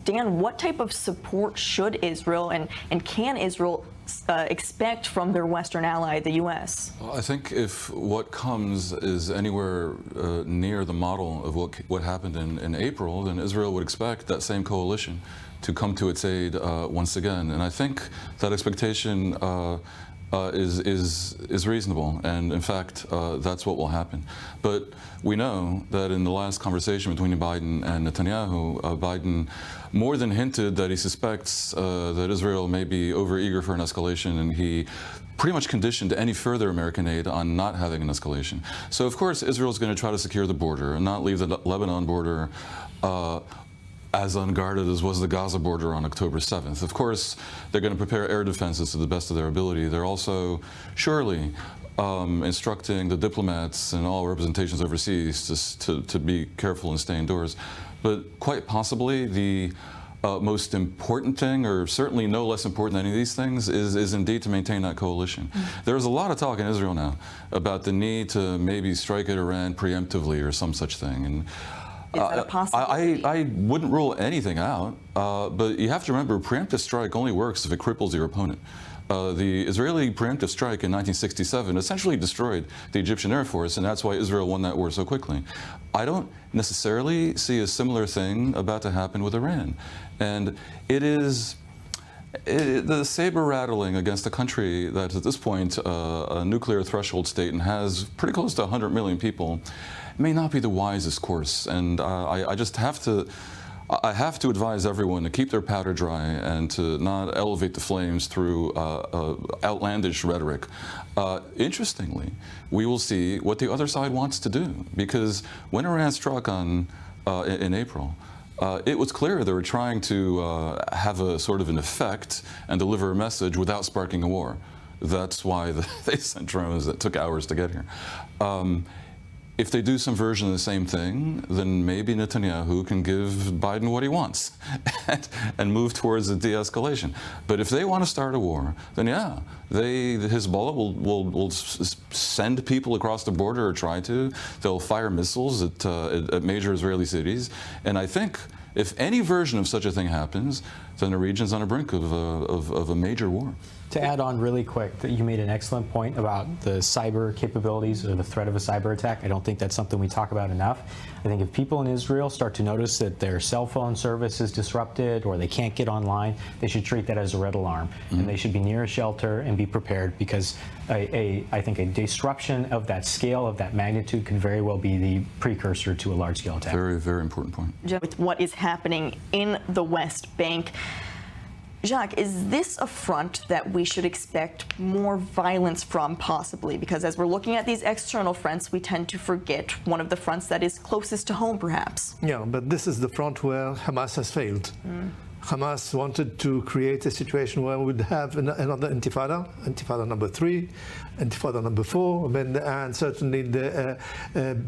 Dan, what type of support should Israel and can Israel expect from their Western ally, the U.S.? Well, I think if what comes is anywhere near the model of what happened in April, then Israel would expect that same coalition to come to its aid once again. And I think that expectation is reasonable, and in fact, that's what will happen. But we know that in the last conversation between Biden and Netanyahu, Biden more than hinted that he suspects that Israel may be overeager for an escalation, and he pretty much conditioned any further American aid on not having an escalation. So of course, Israel's going to try to secure the border and not leave the Lebanon border as unguarded as was the Gaza border on October 7th. Of course, they're going to prepare air defenses to the best of their ability. They're also surely instructing the diplomats and all representations overseas to be careful and stay indoors. But quite possibly the most important thing, or certainly no less important than any of these things, is indeed to maintain that coalition. There's a lot of talk in Israel now about the need to maybe strike at Iran preemptively or some such thing. And is that a possibility? I wouldn't rule anything out, but you have to remember, a preemptive strike only works if it cripples your opponent. The Israeli preemptive strike in 1967 essentially destroyed the Egyptian Air Force, and that's why Israel won that war so quickly. I don't necessarily see a similar thing about to happen with Iran. And the saber rattling against a country that at this point a nuclear threshold state and has pretty close to 100 million people may not be the wisest course. And I just have to advise everyone to keep their powder dry and to not elevate the flames through outlandish rhetoric. Interestingly, we will see what the other side wants to do, because when Iran struck in April, it was clear they were trying to have a sort of an effect and deliver a message without sparking a war. That's why they sent drones that took hours to get here. If they do some version of the same thing, then maybe Netanyahu can give Biden what he wants and move towards a de-escalation. But if they want to start a war, then yeah, Hezbollah will send people across the border, or try to. They'll fire missiles at major Israeli cities. And I think if any version of such a thing happens, then the region's on the brink of a major war. To add on really quick, that you made an excellent point about the cyber capabilities or the threat of a cyber attack. I don't think that's something we talk about enough. I think if people in Israel start to notice that their cell phone service is disrupted or they can't get online, they should treat that as a red alarm. And they should be near a shelter and be prepared, because I think a disruption of that scale, of that magnitude, could very well be the precursor to a large-scale attack. Very, very important point. With what is happening in the West Bank, Jacques, is this a front that we should expect more violence from, possibly? Because as we're looking at these external fronts, we tend to forget one of the fronts that is closest to home, perhaps. Yeah, but this is the front where Hamas has failed. Hamas wanted to create a situation where we would have another intifada, intifada number 3, intifada number 4, and certainly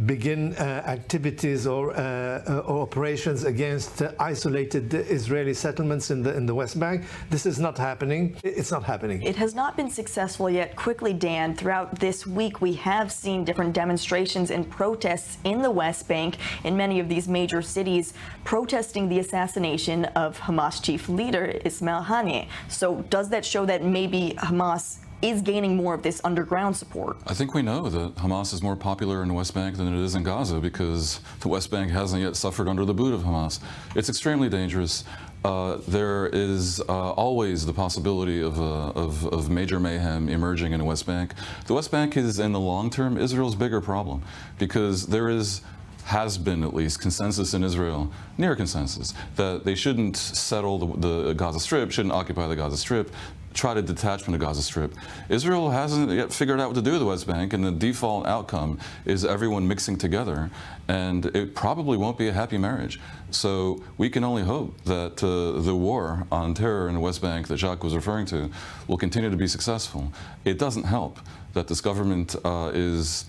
begin activities or operations against isolated Israeli settlements in the West Bank. This is not happening. It's not happening. It has not been successful yet. Quickly, Dan, throughout this week, we have seen different demonstrations and protests in the West Bank, in many of these major cities, protesting the assassination of Hamas chief leader Ismail Haniyeh. So does that show that maybe Hamas is gaining more of this underground support? I think we know that Hamas is more popular in the West Bank than it is in Gaza, because the West Bank hasn't yet suffered under the boot of Hamas. It's extremely dangerous. There is always the possibility of major mayhem emerging in the West Bank. The West Bank is, in the long term, Israel's bigger problem, because there has been at least consensus in Israel, near consensus, that they shouldn't settle the Gaza Strip, shouldn't occupy the Gaza Strip, try to detach from the Gaza Strip. Israel hasn't yet figured out what to do with the West Bank, and the default outcome is everyone mixing together, and it probably won't be a happy marriage. So we can only hope that the war on terror in the West Bank that Jacques was referring to will continue to be successful. It doesn't help that this government is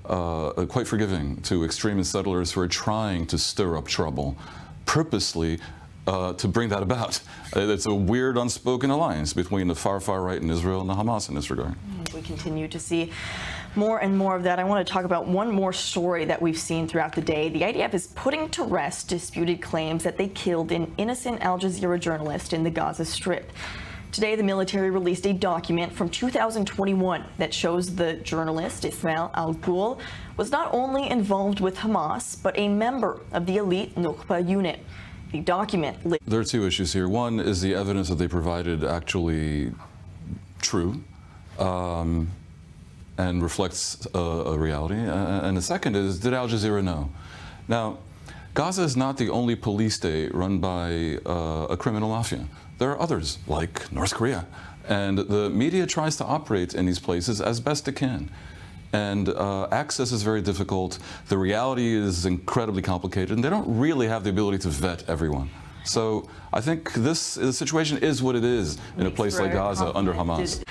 quite forgiving to extremist settlers who are trying to stir up trouble purposely to bring that about. It's a weird unspoken alliance between the far right in Israel and the Hamas in this regard. We continue to see More and more of that. I want to talk about one more story that we've seen throughout the day. The IDF is putting to rest disputed claims that they killed an innocent Al Jazeera journalist in the Gaza Strip. Today, the military released a document from 2021 that shows the journalist, Ismail al-Ghul, was not only involved with Hamas, but a member of the elite Nukba unit. The document... There are two issues here. One is the evidence that they provided actually true and reflects a reality. And the second is, did Al Jazeera know? Now, Gaza is not the only police state run by a criminal mafia. There are others, like North Korea. And the media tries to operate in these places as best it can. And access is very difficult. The reality is incredibly complicated, and they don't really have the ability to vet everyone. So I think the situation is what it is in a place like Gaza under Hamas.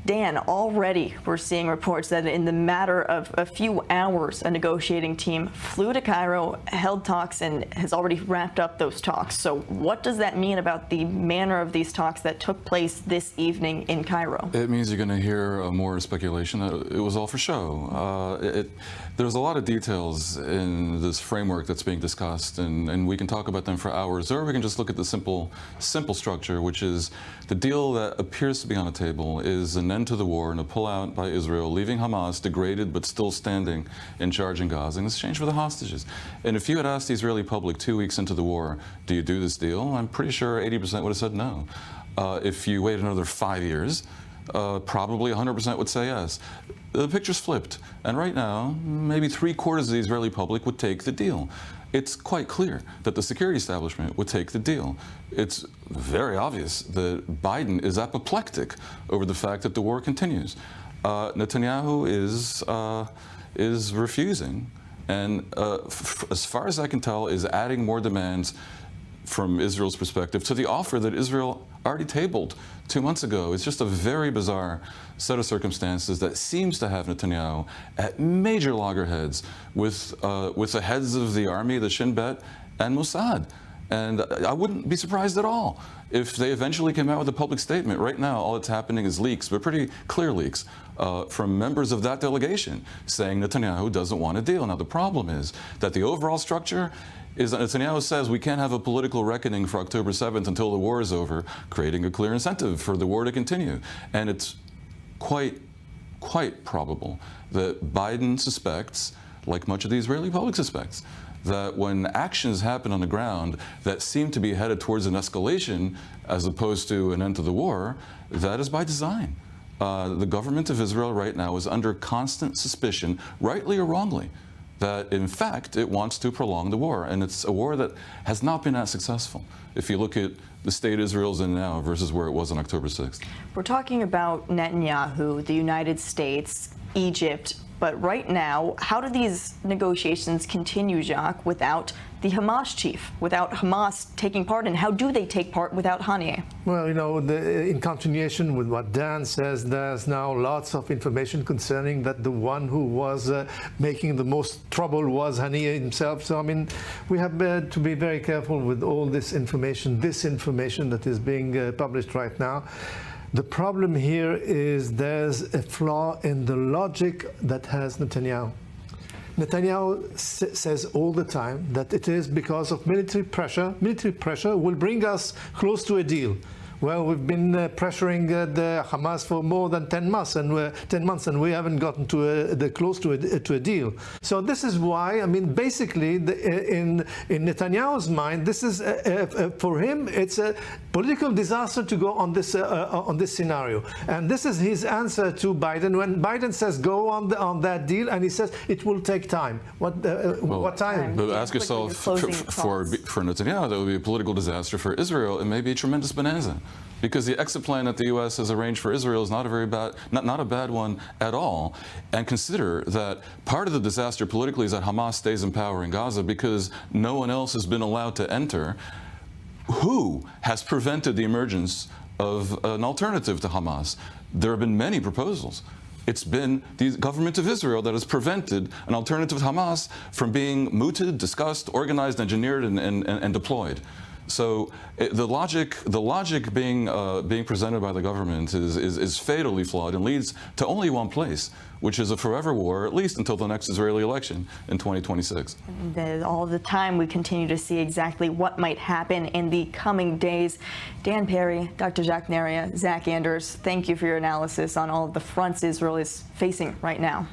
Dan, already we're seeing reports that in the matter of a few hours, a negotiating team flew to Cairo, held talks, and has already wrapped up those talks. So what does that mean about the manner of these talks that took place this evening in Cairo? It means you're going to hear more speculation that it was all for show. There's a lot of details in this framework that's being discussed, and we can talk about them for hours, or we can just look at the simple structure, which is the deal that appears to be on the table is an end to the war and a pullout by Israel, leaving Hamas degraded but still standing in charge in Gaza in exchange for the hostages. And if you had asked the Israeli public 2 weeks into the war, do you do this deal? I'm pretty sure 80% would have said no. If you wait another 5 years, probably 100% would say yes. The picture's flipped, and right now, maybe 3/4 of the Israeli public would take the deal. It's quite clear that the security establishment would take the deal. It's very obvious that Biden is apoplectic over the fact that the war continues. Netanyahu is refusing, and as far as I can tell, is adding more demands from Israel's perspective to the offer that Israel already tabled 2 months ago. It's just a very bizarre set of circumstances that seems to have Netanyahu at major loggerheads with the heads of the army, the Shin Bet, and Mossad. And I wouldn't be surprised at all if they eventually came out with a public statement. Right now, all that's happening is leaks, but pretty clear leaks from members of that delegation saying Netanyahu doesn't want a deal. Now, the problem is that the overall structure is that Netanyahu says we can't have a political reckoning for October 7th until the war is over, creating a clear incentive for the war to continue. And it's quite probable that Biden suspects, like much of the Israeli public suspects, that when actions happen on the ground that seem to be headed towards an escalation as opposed to an end to the war, that is by design. The government of Israel right now is under constant suspicion, rightly or wrongly, that in fact it wants to prolong the war, and it's a war that has not been as successful if you look at the state Israel's in now versus where it was on October 6th. We're talking about Netanyahu, the United States, Egypt, but right now, how do these negotiations continue, Jacques, without the Hamas chief, without Hamas taking part, and how do they take part without Haniyeh? Well, you know, in continuation with what Dan says, there's now lots of information concerning that the one who was making the most trouble was Haniyeh himself. So, I mean, we have to be very careful with all this information that is being published right now. The problem here is there's a flaw in the logic that has Netanyahu. Netanyahu says all the time that it is because of military pressure. Military pressure will bring us close to a deal. Well, we've been pressuring the Hamas for more than 10 months, and we haven't gotten to close to a deal. So this is why, I mean, basically, in Netanyahu's mind, this is for him, it's a political disaster to go on this scenario. And this is his answer to Biden when Biden says go on that deal, and he says it will take time. What time? But ask yourself, for Netanyahu, that would be a political disaster. For Israel, it may be a tremendous bonanza. Because the exit plan that the U.S. has arranged for Israel is not a very bad, not a bad one at all. And consider that part of the disaster politically is that Hamas stays in power in Gaza because no one else has been allowed to enter. Who has prevented the emergence of an alternative to Hamas? There have been many proposals. It's been the government of Israel that has prevented an alternative to Hamas from being mooted, discussed, organized, engineered, and deployed. So the logic being presented by the government is fatally flawed and leads to only one place, which is a forever war, at least until the next Israeli election in 2026. And all the time we continue to see exactly what might happen in the coming days. Dan Perry, Dr. Jacques Neria, Zach Anders, thank you for your analysis on all of the fronts Israel is facing right now.